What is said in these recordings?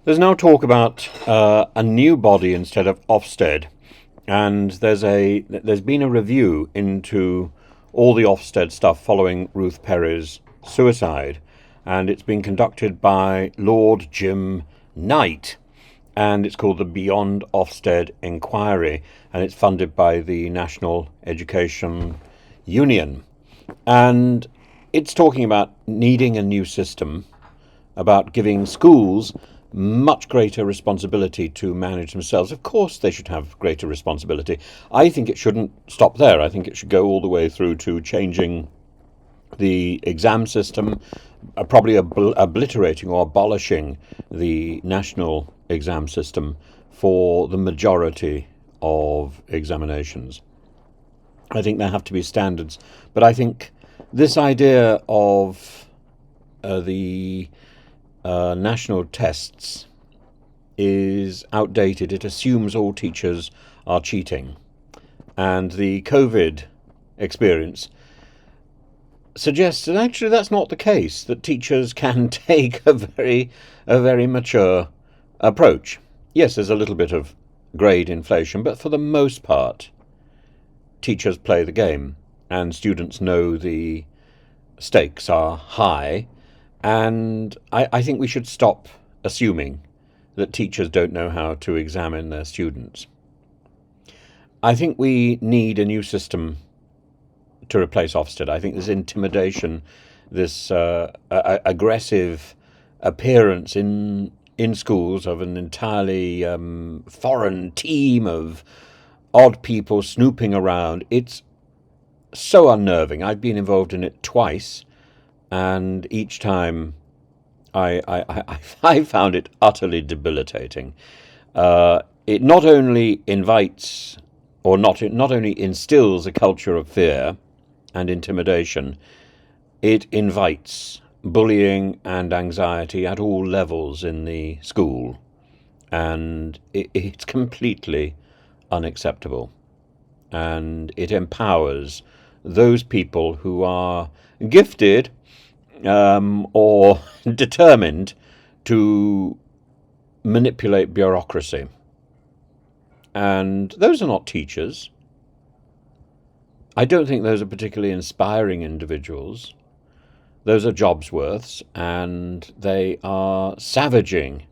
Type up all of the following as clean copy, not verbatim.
There's now talk about a new body instead of Ofsted, and there's been a review into all the Ofsted stuff following Ruth Perry's suicide, and it's been conducted by Lord Jim Knight, and it's called the Beyond Ofsted Enquiry, and it's funded by the National Education Union, and it's talking about needing a new system, about giving schools much greater responsibility to manage themselves. Of course, they should have greater responsibility. I think it shouldn't stop there. I think it should go all the way through to changing the exam system, probably obliterating or abolishing the national exam system for the majority of examinations. I think there have to be standards, but I think this idea of the national tests is outdated. It assumes all teachers are cheating. And the COVID experience suggests that actually that's not the case, that teachers can take a very mature approach. Yes, there's a little bit of grade inflation, but for the most part, teachers play the game and students know the stakes are high. And I think we should stop assuming that teachers don't know how to examine their students. I think we need a new system to replace Ofsted. I think this intimidation, this aggressive appearance in schools of an entirely foreign team of odd people snooping around, it's so unnerving. I've been involved in it twice, and each time I found it utterly debilitating. It not only invites, or not only instills a culture of fear and intimidation, it invites bullying and anxiety at all levels in the school, and it's completely unacceptable. And it empowers those people who are gifted or determined to manipulate bureaucracy. And those are not teachers. I don't think those are particularly inspiring individuals. Those are Jobsworths, and they are savaging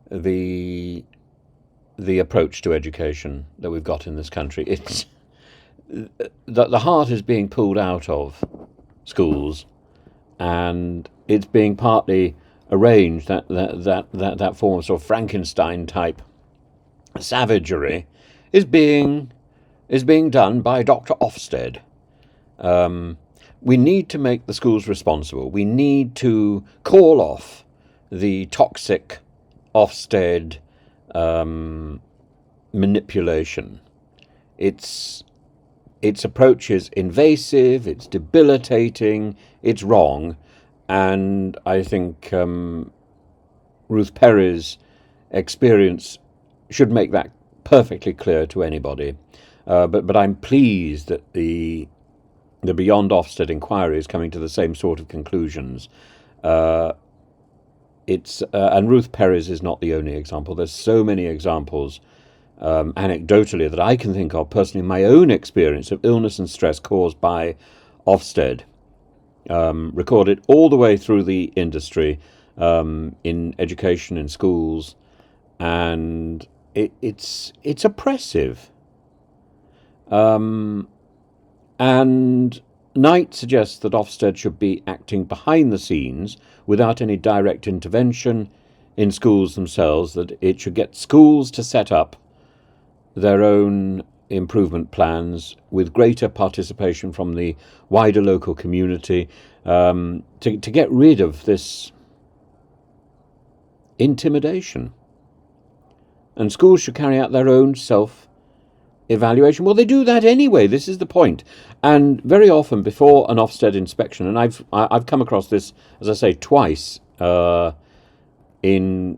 the approach to education that we've got in this country. It's the heart is being pulled out of schools, and it's being partly arranged that form of sort of Frankenstein type savagery is being done by Dr. Ofsted. We need to make the schools responsible. We need to call off the toxic Ofsted manipulation. Its approach is invasive, it's debilitating, it's wrong, and I think Ruth Perry's experience should make that perfectly clear to anybody. But I'm pleased that the Beyond Ofsted inquiry is coming to the same sort of conclusions. And Ruth Perry's is not the only example. There's so many examples, anecdotally, that I can think of personally in my own experience of illness and stress caused by Ofsted, recorded all the way through the industry, in education, in schools, and it's oppressive. And Knight suggests that Ofsted should be acting behind the scenes without any direct intervention in schools themselves, that it should get schools to set up their own improvement plans with greater participation from the wider local community, to get rid of this intimidation. And schools should carry out their own self-evaluation. Well, they do that anyway. This is the point. And very often before an Ofsted inspection, and I've come across this, as I say, twice in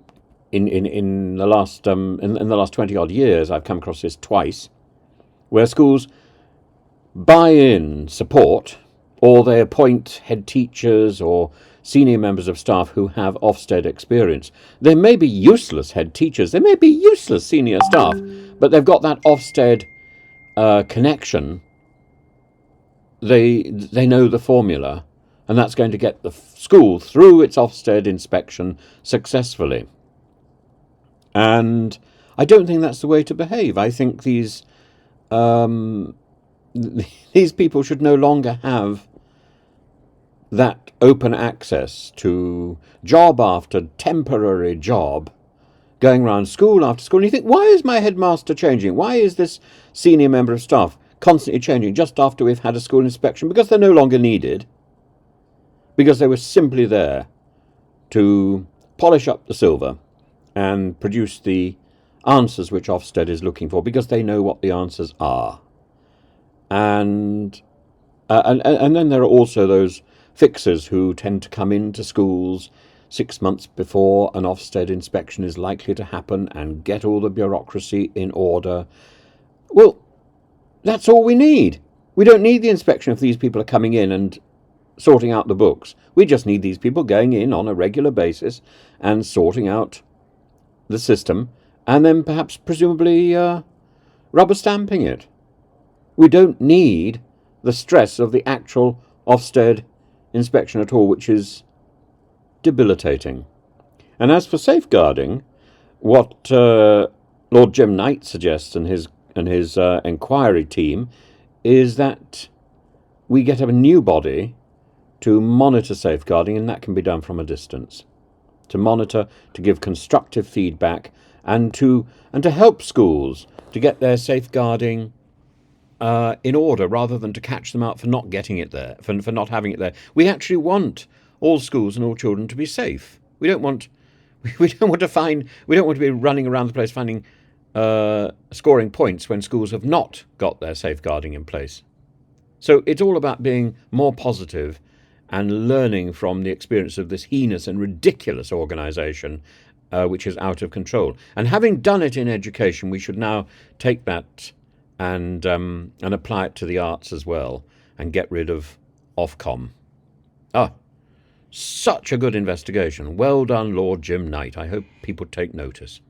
the last in the last 20 odd years. I've come across this twice, where schools buy in support or they appoint head teachers or senior members of staff who have Ofsted experience. They may be useless head teachers, they may be useless senior staff, but they've got that Ofsted connection. They know the formula, and that's going to get the school through its Ofsted inspection successfully. And I don't think that's the way to behave. I think these people should no longer have that open access to job after temporary job, going around school after school. And you think, why is my headmaster changing? Why is this senior member of staff constantly changing just after we've had a school inspection? Because they're no longer needed. Because they were simply there to polish up the silver and produce the answers which Ofsted is looking for, because they know what the answers are. And then there are also those fixers who tend to come into schools 6 months before an Ofsted inspection is likely to happen and get all the bureaucracy in order. Well, that's all we need. We don't need the inspection if these people are coming in and sorting out the books. We just need these people going in on a regular basis and sorting out the system, and then perhaps presumably rubber stamping it. We don't need the stress of the actual Ofsted inspection at all, which is debilitating. And as for safeguarding, what Lord Jim Knight suggests and his enquiry team is that we get a new body to monitor safeguarding, and that can be done from a distance. To monitor, to give constructive feedback, and to help schools to get their safeguarding in order, rather than to catch them out for not getting it there, for not having it there. We actually want all schools and all children to be safe. We don't want to be running around the place finding scoring points when schools have not got their safeguarding in place. So it's all about being more positive and learning from the experience of this heinous and ridiculous organisation, which is out of control. And having done it in education, we should now take that and apply it to the arts as well, and get rid of OFCOM. Such a good investigation. Well done, Lord Jim Knight. I hope people take notice.